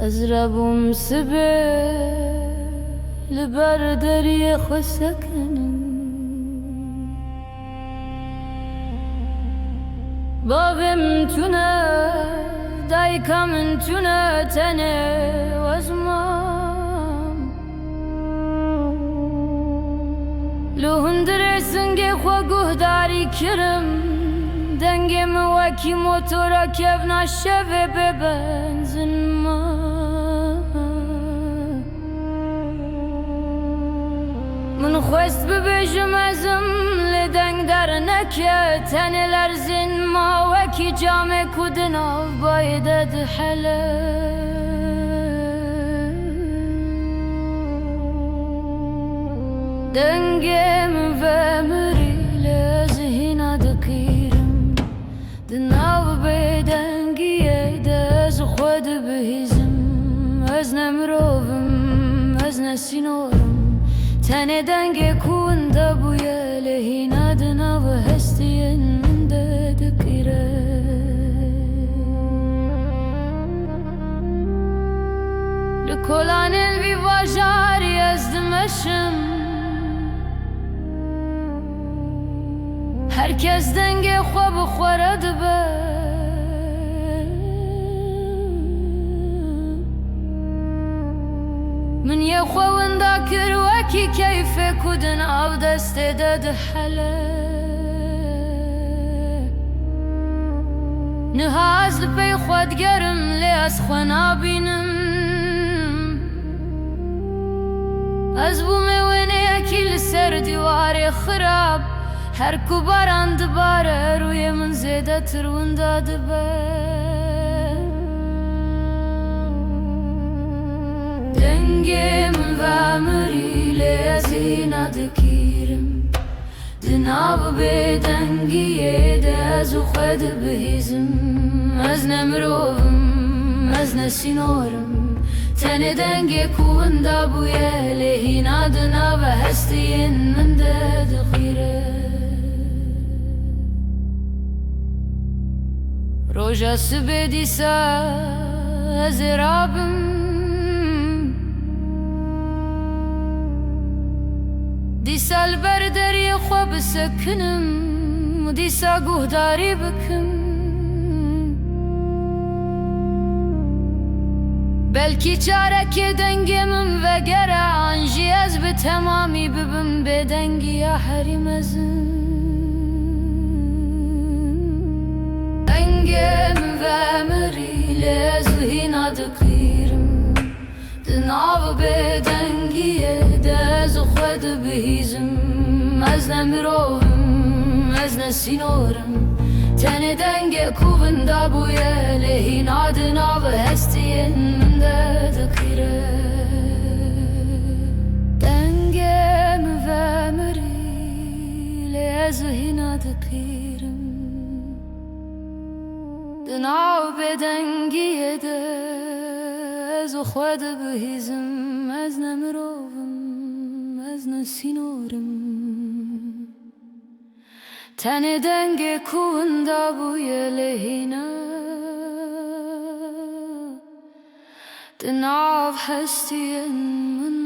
أزربم سبي لبردري خسكن بابم تونه دايكم تونه تنه وزمام لو هندره سنگه خوگوه داری کرم دنگم وکی موتورا کبنا شوه ببنزن ما من خواست ببیجم ازم لدنگ در نکه تنه لرزن ما وکی جامع کدنا بایدد حله دنگم و مری لزهینا دکیرم دناو بدنگیه دز خود بهیزم از نمروم از نسینورم تنه دنگ کونده بویه لهینا دناو هستین من دکیره لکولان الوی واجاری از دمشم herkes denge xwe bi xwe re dibe min yê xwe winda kir wekî keyfê ku din av destê de dihele niha ez li pey xwe digerim lê ez xwe nabînim ez bûme wêneyekî li ser dîwarê xirab her ku baran dibare rûyê min zêdetir winda dibe dengê min vemirî lê ez hîna dikîrim di nav bêdengiyê de ez û xwe dibihîzim ez ne mirovim ez ne sînorim tenê dengê ku winda bûye lê hîna di nava hestiyên min de dixîre Roja sibê dîsa ez ê rabim dîsa li ber deriyê xwe bisekinim dîsa guhdarî bikim belkî çarekê dengê min vegere an jî ez bi temamî bibim bêdengiya herî mezin dengê min vemirî lê ez hîna dikîrim di nav bêdengiyê de ez û xwe dibihîzim ez ne mirovim ez ne sînorim tenê dengê ku winda bûye lê hîna di nav hestiyên min de dixîre dengê min vemirî lê ez hîna dikîrim di nav bêdengiyê de ez û xwe dibihîzim ez ne mirovim ez ne sînorim tenê dengê ku winda bûye lê hîna di nav hestiyên min